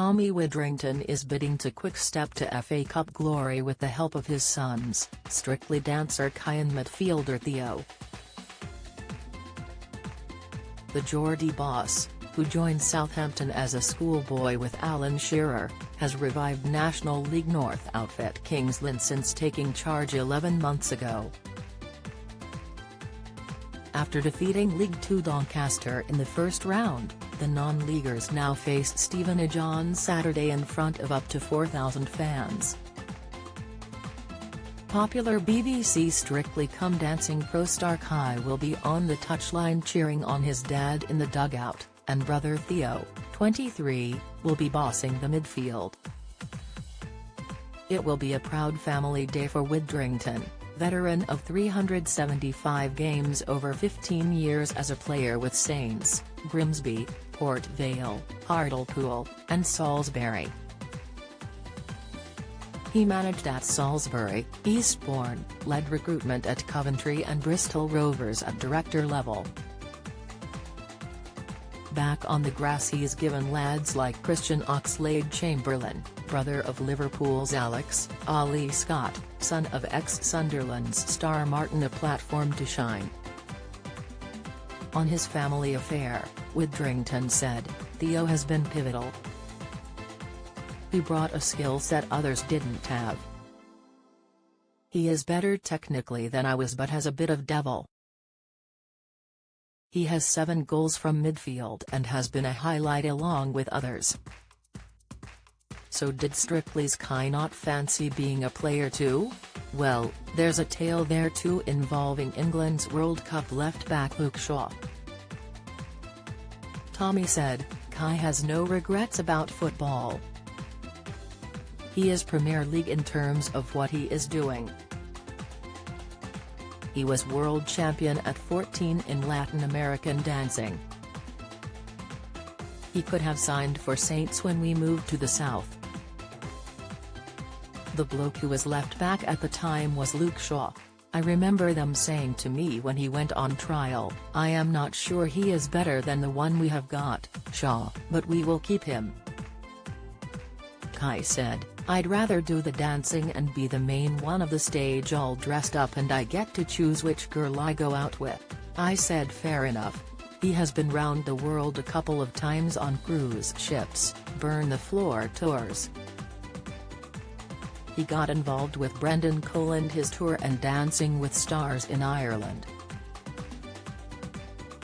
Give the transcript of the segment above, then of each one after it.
Tommy Widdrington is bidding to quick step to FA Cup glory with the help of his sons, Strictly dancer Kai and midfielder Theo. The Geordie boss, who joined Southampton as a schoolboy with Alan Shearer, has revived National League North outfit Kings Lynn since taking charge 11 months ago. After defeating League Two Doncaster in the first round, the non-leaguers now face Stevenage on Saturday in front of up to 4,000 fans. Popular BBC Strictly Come Dancing pro star Kai will be on the touchline cheering on his dad in the dugout, and brother Theo, 23, will be bossing the midfield. It will be a proud family day for Widdrington, veteran of 375 games over 15 years as a player with Saints, Grimsby, Port Vale, Hartlepool, and Salisbury. He managed at Salisbury, Eastbourne, led recruitment at Coventry and Bristol Rovers at director level. Back on the grass he's given lads like Christian Oxlade-Chamberlain, brother of Liverpool's Alex "Ollie" Scott, son of ex-Sunderland's star Martin, a platform to shine. On his family affair, Widdrington said, "Theo has been pivotal. He brought a skill set others didn't have. He is better technically than I was but has a bit of devil. He has 7 goals from midfield and has been a highlight along with others." So did Strictly's Kai not fancy being a player too? Well, there's a tale there too involving England's World Cup left-back Luke Shaw. Tommy said, "Kai has no regrets about football. He is Premier League in terms of what he is doing. He was world champion at 14 in Latin American dancing. He could have signed for Saints when we moved to the south." The bloke who was left back at the time was Luke Shaw. "I remember them saying to me when he went on trial, 'I am not sure he is better than the one we have got, Shaw, but we will keep him.'" Kai said, "I'd rather do the dancing and be the main one of the stage all dressed up and I get to choose which girl I go out with." I said fair enough. He has been round the world a couple of times on cruise ships, burn the floor tours. He got involved with Brendan Cole and his tour and Dancing with Stars in Ireland.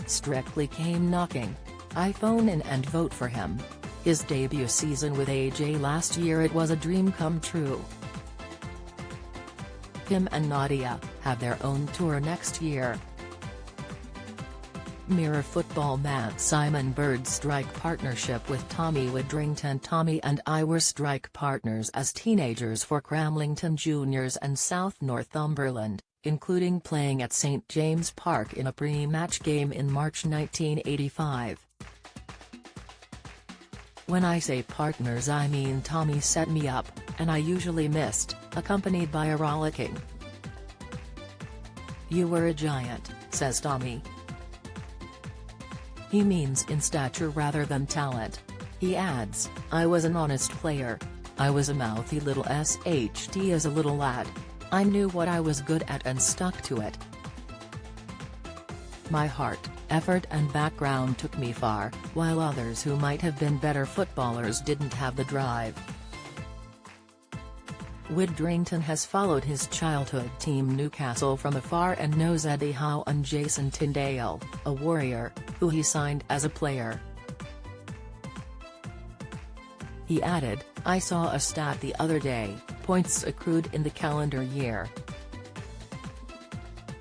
Strictly came knocking. I phone in and vote for him. His debut season with AJ last year, it was a dream come true. Him and Nadia have their own tour next year. Mirror Football Matt Simon Bird strike partnership with Tommy Widdrington. Tommy and I were strike partners as teenagers for Cramlington Juniors and South Northumberland, including playing at St James Park in a pre-match game in March 1985. When I say partners I mean Tommy set me up, and I usually missed, accompanied by a rollicking. "You were a giant," says Tommy. He means in stature rather than talent. He adds, "I was an honest player. I was a mouthy little SHT as a little lad. I knew what I was good at and stuck to it. My heart, effort and background took me far, while others who might have been better footballers didn't have the drive." Widdrington has followed his childhood team Newcastle from afar and knows Eddie Howe and Jason Tyndale, a Warrior, who he signed as a player. He added, "I saw a stat the other day, points accrued in the calendar year."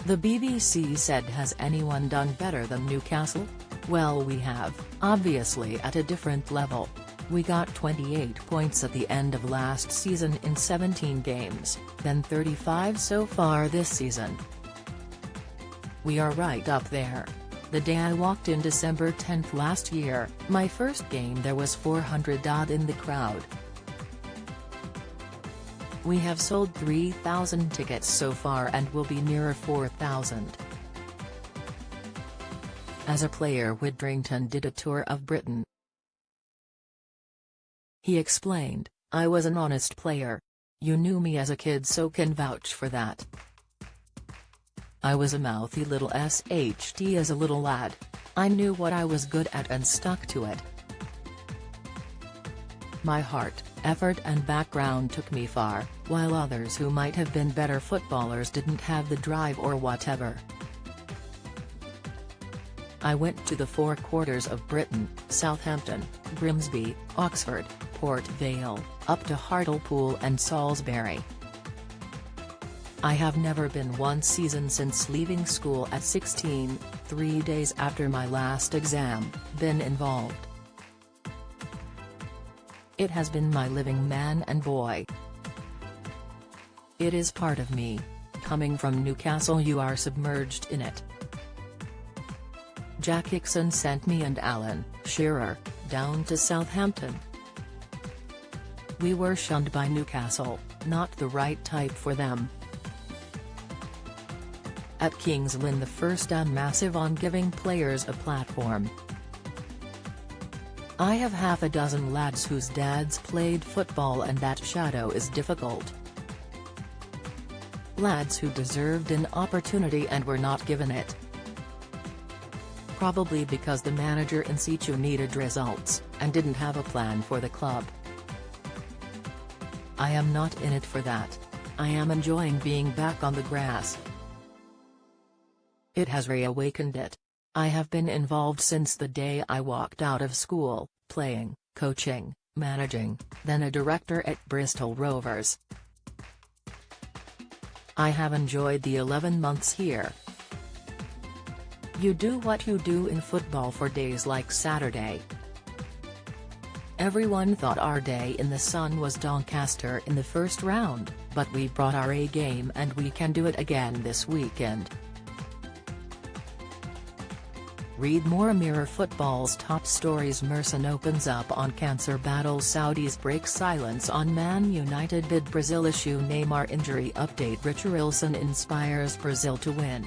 The BBC said, "Has anyone done better than Newcastle? Well, we have, obviously at a different level. We got 28 points at the end of last season in 17 games, then 35 so far this season. We are right up there. The day I walked in December 10th last year, my first game, there was 400 odd in the crowd. We have sold 3,000 tickets so far and will be nearer 4,000. As a player, Widdrington did a tour of Britain. He explained, "I was an honest player. You knew me as a kid, so can vouch for that. I was a mouthy little SHT as a little lad. I knew what I was good at and stuck to it. My heart, effort and background took me far, while others who might have been better footballers didn't have the drive or whatever. I went to the four quarters of Britain, Southampton, Grimsby, Oxford, Port Vale, up to Hartlepool and Salisbury. I have never been one season since leaving school at 16, 3 days after my last exam, been involved. It has been my living man and boy. It is part of me. Coming from Newcastle, you are submerged in it. Jack Hickson sent me and Alan Shearer down to Southampton. We were shunned by Newcastle, not the right type for them. At Kings Lynn, the first and massive on giving players a platform. I have half a dozen lads whose dads played football, and that shadow is difficult. Lads who deserved an opportunity and were not given it. Probably because the manager in situ needed results, and didn't have a plan for the club. I am not in it for that. I am enjoying being back on the grass. It has reawakened it. I have been involved since the day I walked out of school, playing, coaching, managing, then a director at Bristol Rovers. I have enjoyed the 11 months here. You do what you do in football for days like Saturday. Everyone thought our day in the sun was Doncaster in the first round, but we brought our A game and we can do it again this weekend. Read more Mirror Football's top stories. Merson opens up on cancer battle, Saudis break silence on Man United bid, Brazil issue Neymar injury update, Richarlison inspires Brazil to win.